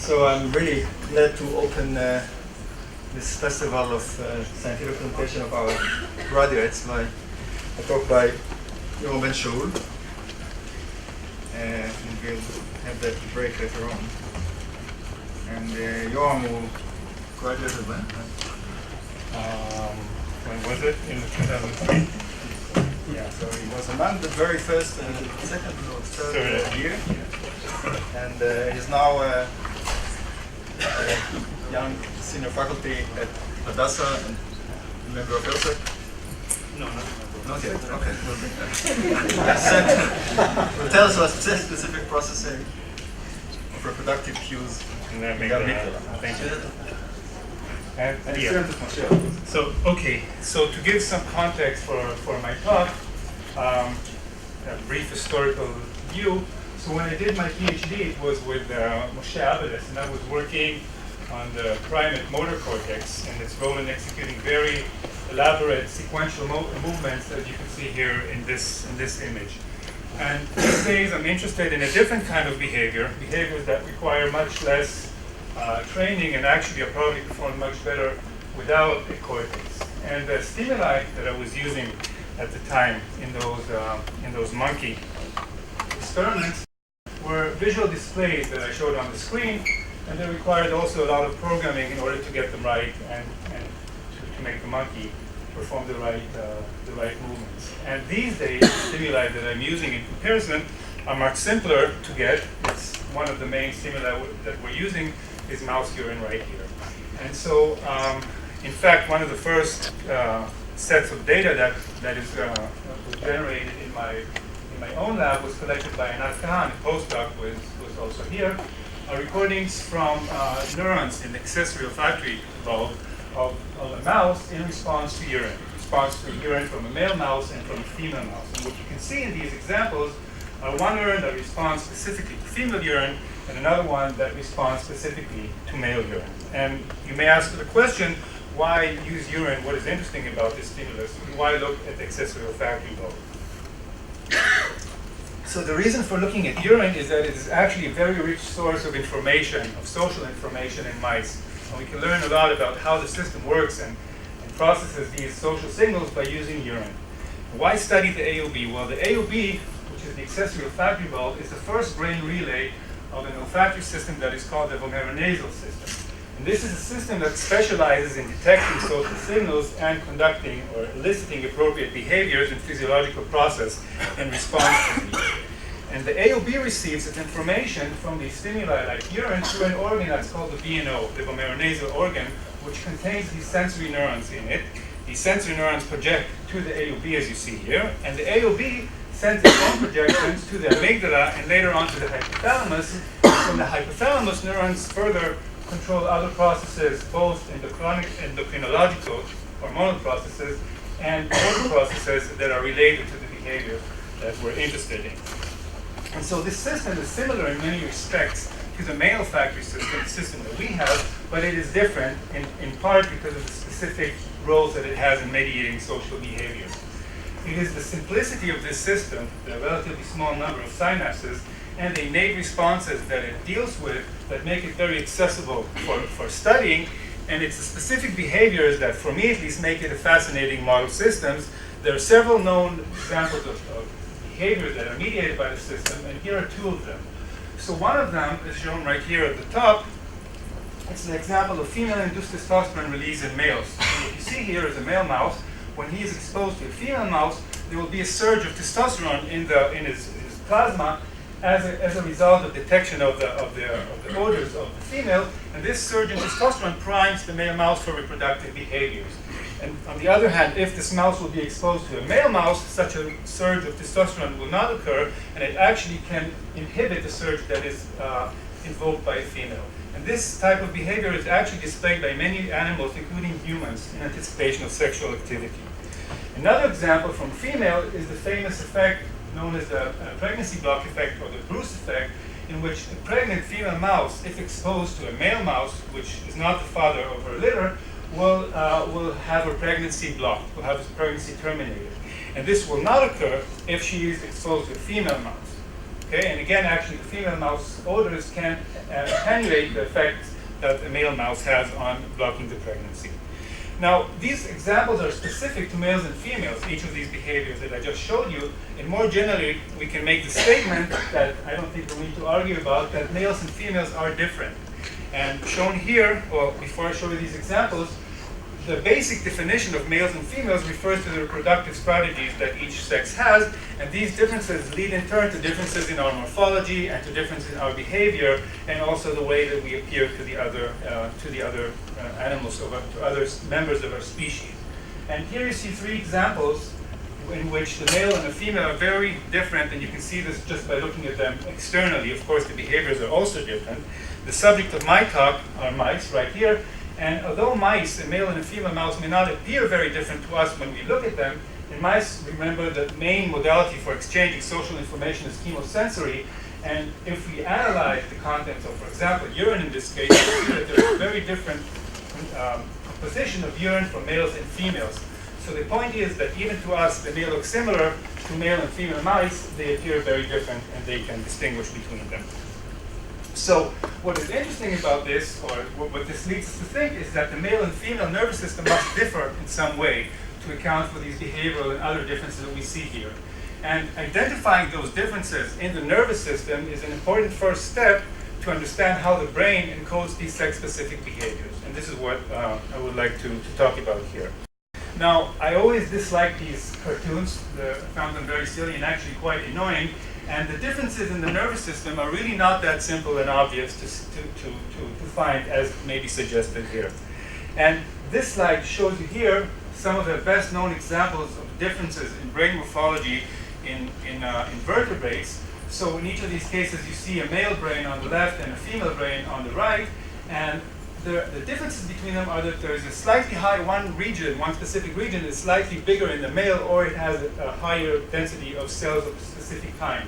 So I'm really glad to open this festival of scientific presentation of our graduates by a talk by Yoram and Shaul. And we'll have that break later on. And Yoram will graduated when? When was it? In 2003? Yeah, so he was among the very first, second or third year. And he's now a young senior faculty at Hadassah and a member of ELSC. No, not yet. Okay. Will tell us about specific processing of reproductive cues in the Amygdala. Thank you. So to give some context for my talk, a brief historical view. So when I did my PhD, it was with Moshe Abedis, and I was working on the primate motor cortex and its role in executing very elaborate sequential movements, as you can see here in this image. And these days, I'm interested in a different kind of behaviors that require much less training and actually are probably performed much better without a cortex. And the stimuli that I was using at the time in those monkey experiments were visual displays that I showed on the screen, and they required also a lot of programming in order to get them right and to make the monkey perform the right movements. And these days, the stimuli that I'm using in comparison are much simpler to get. It's one of the main stimuli that we're using is mouse urine right here. And so, in fact, one of the first sets of data that was generated in my own lab was collected by Anat Kahan, a postdoc was also here, recordings from neurons in the accessory olfactory bulb of a mouse in response to urine from a male mouse and from a female mouse. And what you can see in these examples are one neuron that responds specifically to female urine and another one that responds specifically to male urine. And you may ask the question, why use urine? What is interesting about this stimulus? And why look at the accessory olfactory bulb? So the reason for looking at urine is that it is actually a very rich source of information, of social information in mice. And we can learn a lot about how the system works and processes these social signals by using urine. Why study the AOB? Well, the AOB, which is the accessory olfactory bulb, is the first brain relay of an olfactory system that is called the vomeronasal system. And this is a system that specializes in detecting social signals and conducting or eliciting appropriate behaviors in physiological process in response to these. And the AOB receives its information from these stimuli like urine through an organ that's called the VNO, the vomeronasal organ, which contains these sensory neurons in it. These sensory neurons project to the AOB, as you see here, and the AOB sends its own projections to the amygdala and later on to the hypothalamus. From the hypothalamus, neurons further control other processes, both endocrinological, hormonal processes, and motor processes that are related to the behavior that we're interested in. And so this system is similar in many respects to the male olfactory system, the system that we have, but it is different in part because of the specific roles that it has in mediating social behavior. It is the simplicity of this system, the relatively small number of synapses, and the innate responses that it deals with that make it very accessible for studying. And it's the specific behaviors that, for me at least, make it a fascinating model systems. There are several known examples of behaviors that are mediated by the system, and here are two of them. So one of them is shown right here at the top. It's an example of female-induced testosterone release in males. And what you see here is a male mouse. When he is exposed to a female mouse, there will be a surge of testosterone in his plasma as a result of detection of the odors of the female, and this surge in testosterone primes the male mouse for reproductive behaviors. And on the other hand, if this mouse will be exposed to a male mouse, such a surge of testosterone will not occur, and it actually can inhibit the surge that is invoked by a female. And this type of behavior is actually displayed by many animals, including humans, in anticipation of sexual activity. Another example from female is the famous effect known as the pregnancy block effect or the Bruce effect, in which a pregnant female mouse, if exposed to a male mouse, which is not the father of her litter, will have her pregnancy blocked, will have her pregnancy terminated. And this will not occur if she is exposed to a female mouse. Okay, and again, actually, the female mouse odors can attenuate the effect that a male mouse has on blocking the pregnancy. Now, these examples are specific to males and females, each of these behaviors that I just showed you. And more generally, we can make the statement that I don't think we need to argue about, that males and females are different. And shown here, well, before I show you these examples, the basic definition of males and females refers to the reproductive strategies that each sex has, and these differences lead in turn to differences in our morphology and to differences in our behavior, and also the way that we appear to the other animals, to other members of our species. And here you see three examples in which the male and the female are very different, and you can see this just by looking at them externally. Of course, the behaviors are also different. The subject of my talk are mice right here. And although mice, a male and a female mouse, may not appear very different to us when we look at them, in mice, remember the main modality for exchanging social information is chemosensory. And if we analyze the contents of, for example, urine in this case, we see that there's a very different composition of urine for males and females. So the point is that even to us, they may look similar to male and female mice, they appear very different, and they can distinguish between them. So what is interesting about this, or what this leads us to think, is that the male and female nervous system must differ in some way to account for these behavioral and other differences that we see here. And identifying those differences in the nervous system is an important first step to understand how the brain encodes these sex-specific behaviors. And this is what I would like to talk about here. Now, I always disliked these cartoons. I found them very silly and actually quite annoying. And the differences in the nervous system are really not that simple and obvious to find, as may be suggested here. And this slide shows you here some of the best known examples of differences in brain morphology in vertebrates. So in each of these cases, you see a male brain on the left and a female brain on the right. And the differences between them are that there is a slightly high one specific region is slightly bigger in the male, or it has a higher density of cells of a specific kind.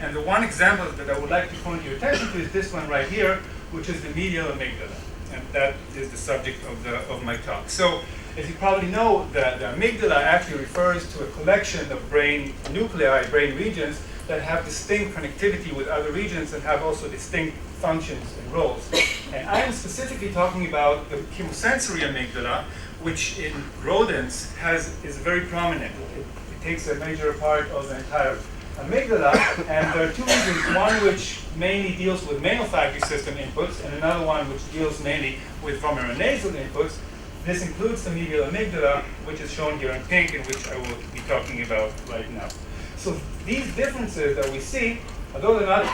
And the one example that I would like to point your attention to is this one right here, which is the medial amygdala. And that is the subject of my talk. So, as you probably know, the amygdala actually refers to a collection of brain nuclei, brain regions, that have distinct connectivity with other regions and have also distinct functions and roles. And I am specifically talking about the chemosensory amygdala, which in rodents is very prominent. It takes a major part of the entire amygdala, and there are two reasons. One which mainly deals with mammophagy system inputs, and another one which deals mainly with vomeronasal inputs. This includes the medial amygdala, which is shown here in pink, and which I will be talking about right now. So these differences that we see, although they're not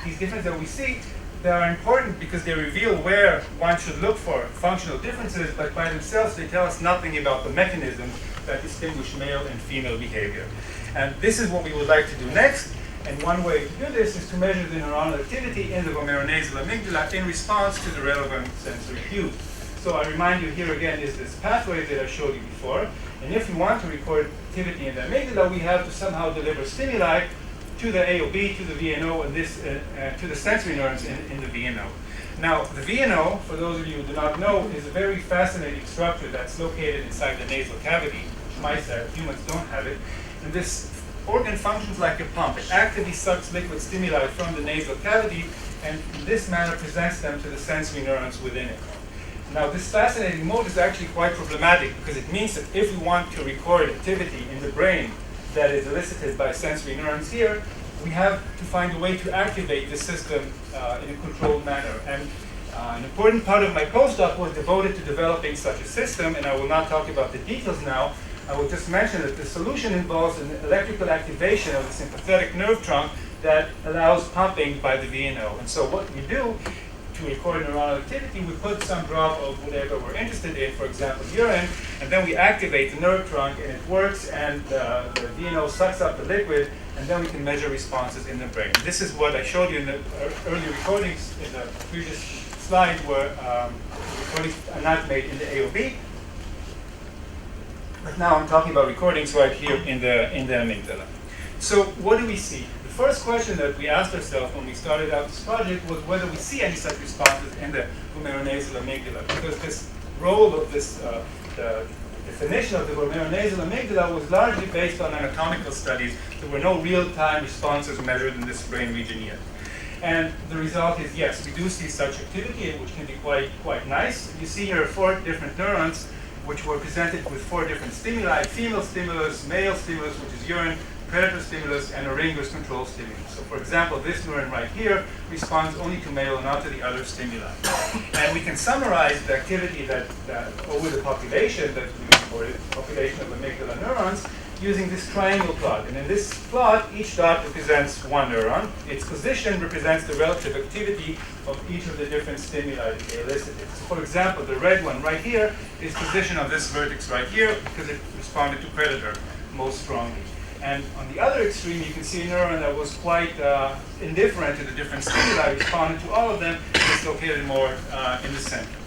these differences that we see, they are important because they reveal where one should look for functional differences, but by themselves they tell us nothing about the mechanisms that distinguish male and female behavior. And this is what we would like to do next. And one way to do this is to measure the neuronal activity in the vomeronasal amygdala in response to the relevant sensory cues. So I remind you, here again is this pathway that I showed you before. And if we want to record activity in the amygdala, we have to somehow deliver stimuli to the AOB, to the VNO, and this to the sensory neurons in the VNO. Now, the VNO, for those of you who do not know, is a very fascinating structure that's located inside the nasal cavity. Mice have, humans don't have it. And this organ functions like a pump. It actively sucks liquid stimuli from the nasal cavity, and in this manner presents them to the sensory neurons within it. Now, this fascinating mode is actually quite problematic because it means that if we want to record activity in the brain that is elicited by sensory neurons here, we have to find a way to activate the system in a controlled manner. And an important part of my postdoc was devoted to developing such a system, and I will not talk about the details now. I will just mention that the solution involves an electrical activation of the sympathetic nerve trunk that allows pumping by the VNO. And so what we do to record neuronal activity, we put some drop of whatever we're interested in, for example, urine, and then we activate the nerve trunk, and it works, and the VNO sucks up the liquid, and then we can measure responses in the brain. This is what I showed you in the early recordings in the previous slide, where recordings are not made in the AOB. But now I'm talking about recordings right here in the amygdala. So what do we see? The first question that we asked ourselves when we started out this project was whether we see any such responses in the vomeronasal amygdala, because this role of this, the definition of the glomerulonasal amygdala was largely based on anatomical studies. There were no real-time responses measured in this brain region yet. And the result is, yes, we do see such activity, which can be quite nice. You see here 4 different neurons, which were presented with 4 different stimuli: female stimulus, male stimulus, which is urine, predator stimulus, and a Ringer's control stimulus. So for example, this neuron right here responds only to male and not to the other stimuli. And we can summarize the activity that over the population that we reported, population of amygdala neurons, using this triangle plot. And in this plot, each dot represents one neuron. Its position represents the relative activity of each of the different stimuli that they elicited. So for example, the red one right here is position of this vertex right here because it responded to predator most strongly. And on the other extreme, you can see a neuron that was quite indifferent to the different stimuli, responded to all of them, and is located more in the center.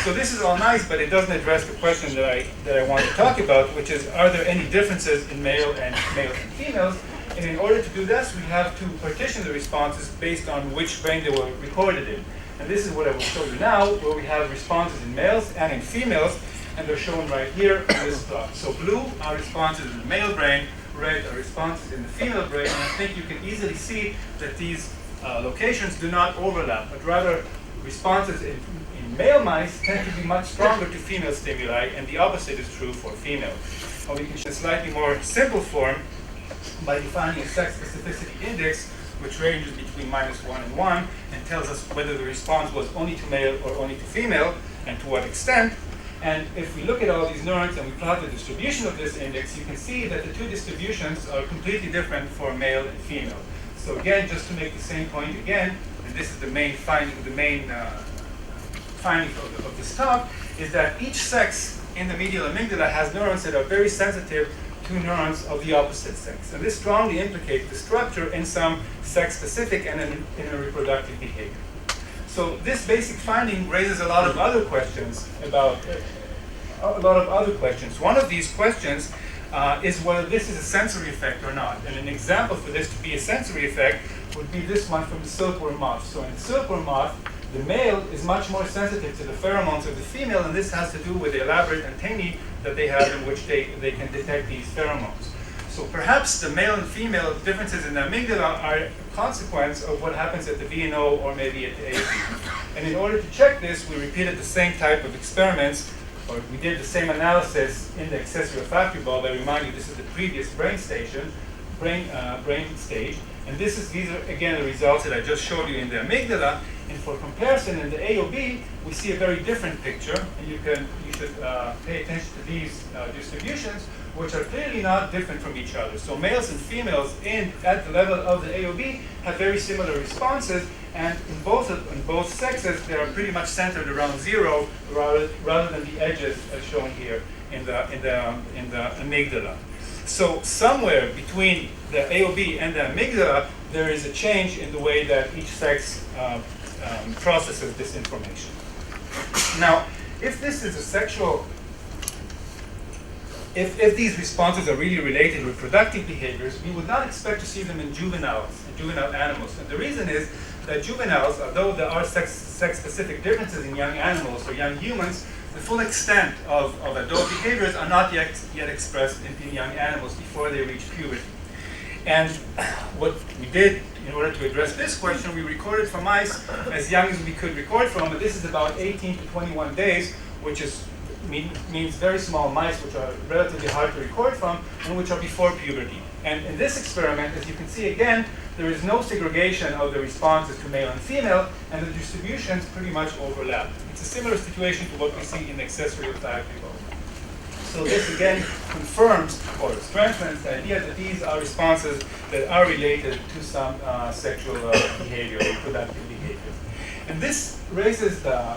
So this is all nice, but it doesn't address the question that I want to talk about, which is, are there any differences in males and females? And in order to do this, we have to partition the responses based on which brain they were recorded in. And this is what I will show you now, where we have responses in males and in females, and they're shown right here in this plot. So blue are responses in the male brain, red are responses in the female brain, and I think you can easily see that these locations do not overlap, but rather responses in male mice tend to be much stronger to female stimuli, and the opposite is true for females. Or we can show a slightly more simple form by defining a sex specificity index, which ranges between -1 and 1, and tells us whether the response was only to male or only to female, and to what extent. And if we look at all these neurons and we plot the distribution of this index, you can see that the 2 distributions are completely different for male and female. So again, just to make the same point again, and this is the main finding, of this talk, is that each sex in the medial amygdala has neurons that are very sensitive to neurons of the opposite sex. And this strongly implicates the structure in some sex-specific and in a reproductive behavior. So this basic finding raises a lot of other questions about One of these questions is whether this is a sensory effect or not. And an example for this to be a sensory effect would be this one from the silkworm moth. So in the silkworm moth, the male is much more sensitive to the pheromones of the female, and this has to do with the elaborate antennae that they have in which they can detect these pheromones. So perhaps the male and female differences in the amygdala are a consequence of what happens at the VNO or maybe at the AOB. And in order to check this, we repeated the same type of experiments, or we did the same analysis in the accessory olfactory bulb. I remind you, this is the previous brain stage. And these are, again, the results that I just showed you in the amygdala. And for comparison, in the AOB, we see a very different picture. And you should pay attention to these distributions, which are clearly not different from each other. So males and females at the level of the AOB have very similar responses, and in both sexes, they are pretty much centered around 0 rather than the edges as shown here in the amygdala. So somewhere between the AOB and the amygdala, there is a change in the way that each sex processes this information. Now, if this is a sexual If these responses are really related to reproductive behaviors, we would not expect to see them in juvenile animals. And the reason is that juveniles, although there are sex-specific differences in young animals or young humans, the full extent of adult behaviors are not yet expressed in young animals before they reach puberty. And what we did in order to address this question, we recorded from mice as young as we could record from, and this is about 18 to 21 days, which means very small mice, which are relatively hard to record from, and which are before puberty. And in this experiment, as you can see again, there is no segregation of the responses to male and female, and the distributions pretty much overlap. It's a similar situation to what we see in accessory olfactory bulb. So this again confirms or strengthens the idea that these are responses that are related to some sexual behavior, reproductive behavior. And this raises the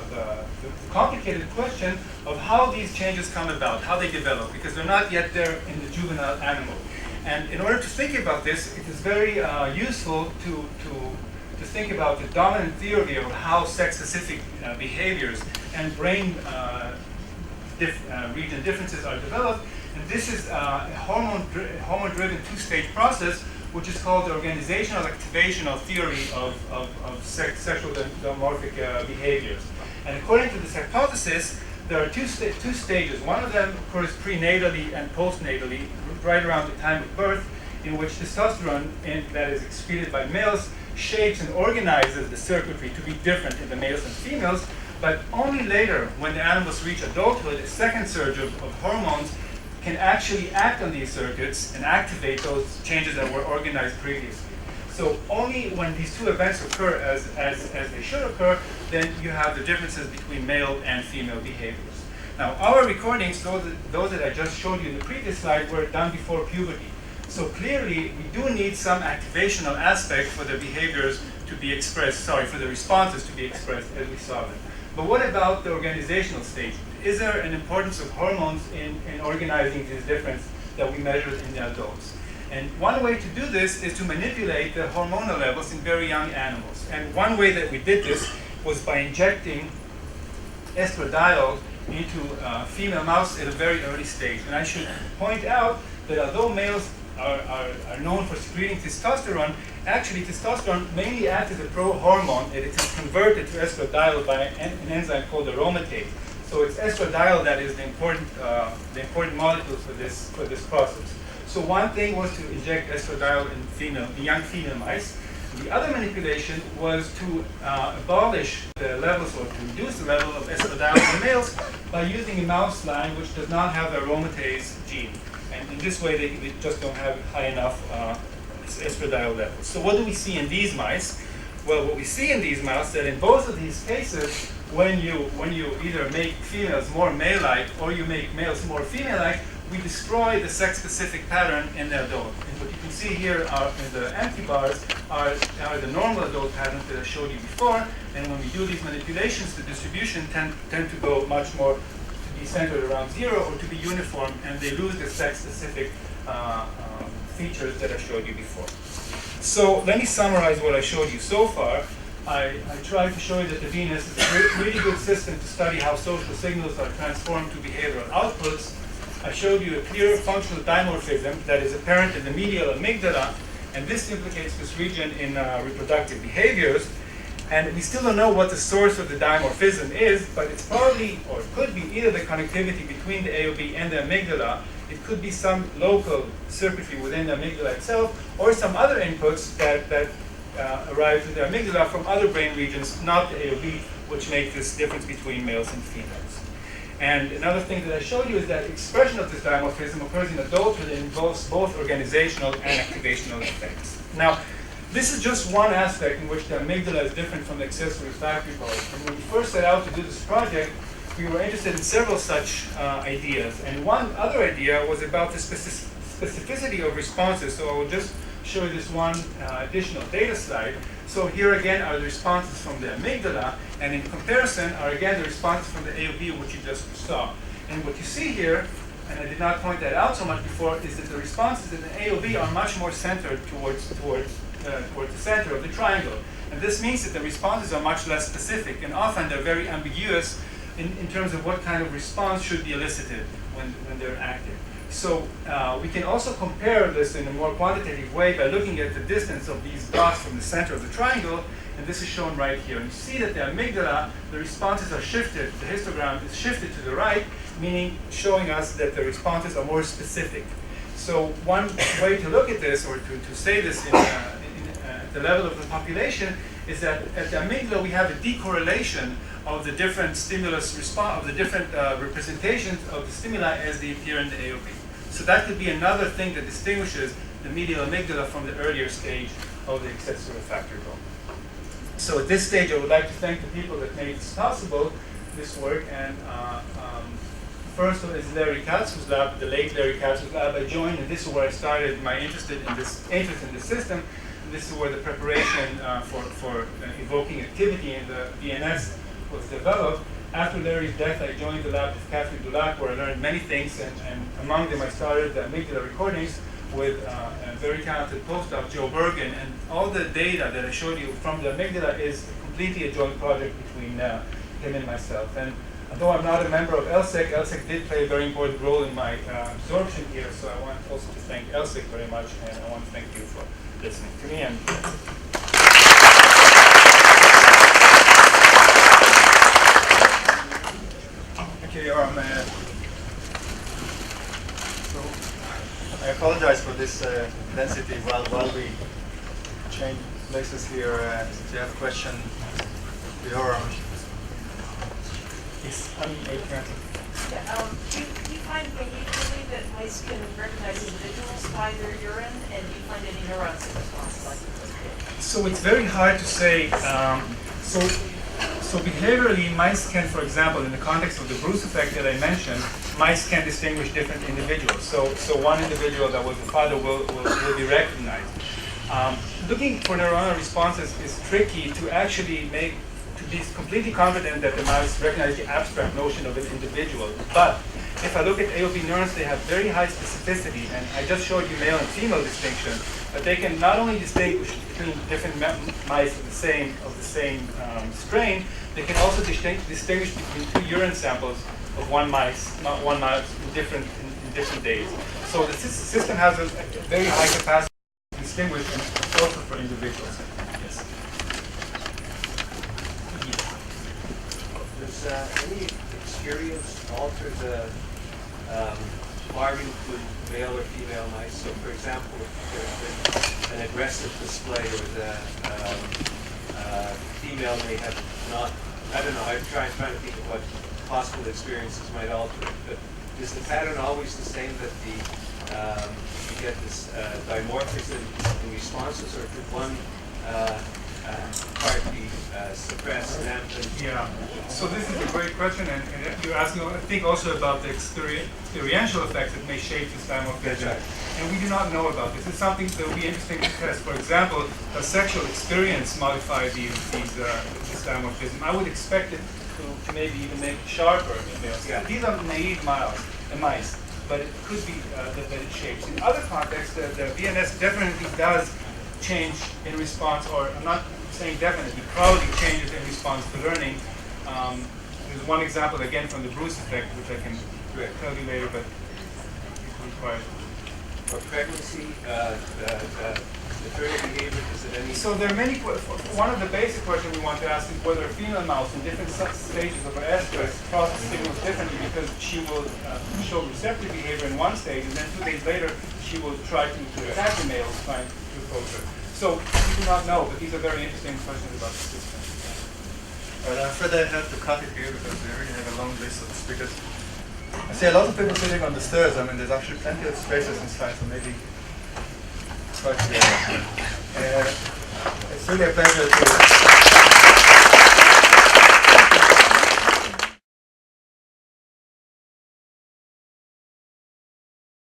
complicated question of how these changes come about, how they develop, because they're not yet there in the juvenile animal. And in order to think about this, it is very useful to think about the dominant theory of how sex-specific behaviors and brain region differences are developed. And this is a hormone-driven two-stage process, which is called the organizational activational theory of sexual dimorphic behaviors. And according to this hypothesis, there are two stages. One of them occurs prenatally and postnatally, right around the time of birth, in which testosterone that is excreted by males shapes and organizes the circuitry to be different in the males and females, but only later, when the animals reach adulthood, a second surge of hormones can actually act on these circuits and activate those changes that were organized previously. So only when these two events occur as they should occur, then you have the differences between male and female behaviors. Now, our recordings, those that I just showed you in the previous slide, were done before puberty. So clearly, we do need some activational aspect for the behaviors to be expressed, for the responses to be expressed as we saw them. But what about the organizational stage? Is there an importance of hormones in organizing this difference that we measured in the adults? And one way to do this is to manipulate the hormonal levels in very young animals. And one way that we did this was by injecting estradiol into female mouse at a very early stage. And I should point out that although males are known for secreting testosterone, actually testosterone mainly acts as a pro-hormone, and it is converted to estradiol by an enzyme called aromatase. So it's estradiol that is the important molecule for this process. So one thing was to inject estradiol in young female mice. The other manipulation was to abolish the levels, or to reduce the level of estradiol in males by using a mouse line which does not have the aromatase gene. And in this way, they just don't have high enough estradiol levels. So what do we see in these mice? Well, what we see in these mice that in both of these cases, when you either make females more male-like or you make males more female-like, we destroy the sex-specific pattern in the adult. And what you can see here are in the empty bars are the normal adult patterns that I showed you before. And when we do these manipulations, the distribution tend to go much more to be centered around 0 or to be uniform, and they lose the sex-specific features that I showed you before. So let me summarize what I showed you so far. I tried to show you that the VNS is a really good system to study how social signals are transformed to behavioral outputs. I showed you a clear functional dimorphism that is apparent in the medial amygdala, and this implicates this region in reproductive behaviors. And we still don't know what the source of the dimorphism is, but it's probably, or it could be, either the connectivity between the AOB and the amygdala. It could be some local circuitry within the amygdala itself, or some other inputs that arrive to the amygdala from other brain regions, not the AOB, which make this difference between males and females. And another thing that I showed you is that expression of this dimorphism occurs in adulthood and involves both organizational and activational effects. Now, this is just one aspect in which the amygdala is different from the accessory refractory part. And when we first set out to do this project, we were interested in several such ideas. And one other idea was about the specificity of responses. So I will just show you this one additional data slide. So here again are the responses from the amygdala, and in comparison are again the responses from the AOB, which you just saw. And what you see here, and I did not point that out so much before, is that the responses in the AOB are much more centered towards the center of the triangle. And this means that the responses are much less specific, and often they're very ambiguous in terms of what kind of response should be elicited when they're active. So we can also compare this in a more quantitative way by looking at the distance of these dots from the center of the triangle, and this is shown right here. And you see that the amygdala, the responses are shifted, the histogram is shifted to the right, meaning showing us that the responses are more specific. So one way to look at this, or to say this at the level of the population, is that at the amygdala we have a decorrelation of the different stimulus response, of the different representations of the stimuli as they appear in the AOB. So that could be another thing that distinguishes the medial amygdala from the earlier stage of the accessory refractory bone. So at this stage, I would like to thank the people that made this possible, this work, and first is Larry Katz, whose lab, the late Larry Katz, whose lab I joined, and this is where I started my interest in this system. And this is where the preparation for evoking activity in the VNS was developed. After Larry's death, I joined the lab of Catherine Dulac, where I learned many things, and among them I started the amygdala recordings with a very talented postdoc, Joe Bergen, and all the data that I showed you from the amygdala is completely a joint project between him and myself. And although I'm not a member of ELSC, ELSC did play a very important role in my absorption here, so I want also to thank ELSC very much, and I want to thank you for listening to me. And okay, Yoram. So I apologize for this density while we change places here. If you have a question, Yoram. Yes, do you find behaviorally that mice can recognize individuals by their urine, and do you find any neurons in response like this? So it's very hard to say. So behaviorally, mice can, for example, in the context of the Bruce effect that I mentioned, mice can distinguish different individuals. So one individual that was the father will be recognized. Looking for neuronal responses is tricky to actually be completely confident that the mouse recognizes the abstract notion of an individual. But if I look at AOP neurons, they have very high specificity, and I just showed you male and female distinction, but they can not only distinguish between different mice of the same strain, they can also distinguish between two urine samples of one mouse in different days. So the system has a very high capacity to distinguish, and also for individuals. Yes. Does any experience alter the wiring to male or female mice? So, for example, if there's been an aggressive display, or the female may have not, I don't know, I'm trying to think of what possible experiences might alter it, but is the pattern always the same, that you get this dimorphism in responses, or could one part be suppressed, dampened? Yeah. So this is a great question, and you're asking, I think, also about the experiential effects that may shape this dimorphism. Right. And we do not know about this. It's something that would be interesting to test. For example, does sexual experience modify this dimorphism? I would expect it to maybe even make it sharper in males. Yeah. These are naive mice, but it could be that it shapes. In other contexts, the VNS definitely does change in response, or I'm not saying definitely, probably changes in response to learning. There's one example, again, from the Bruce effect, which I can tell you later, but it requires. For pregnancy, maternal behavior, is it any? So there are many. One of the basic questions we want to ask is whether a female mouse in different stages of her estrus processes signals differently, because she will show receptive behavior in one stage, and then 2 days later she will try to attack the male, trying to approach her. So we do not know, but these are very interesting questions about the system. Well, I'm afraid I have to cut it here because we already have a long list of speakers. I see a lot of people sitting on the stairs. I mean, there's actually plenty of spaces inside, so maybe try to get it. It's really a pleasure to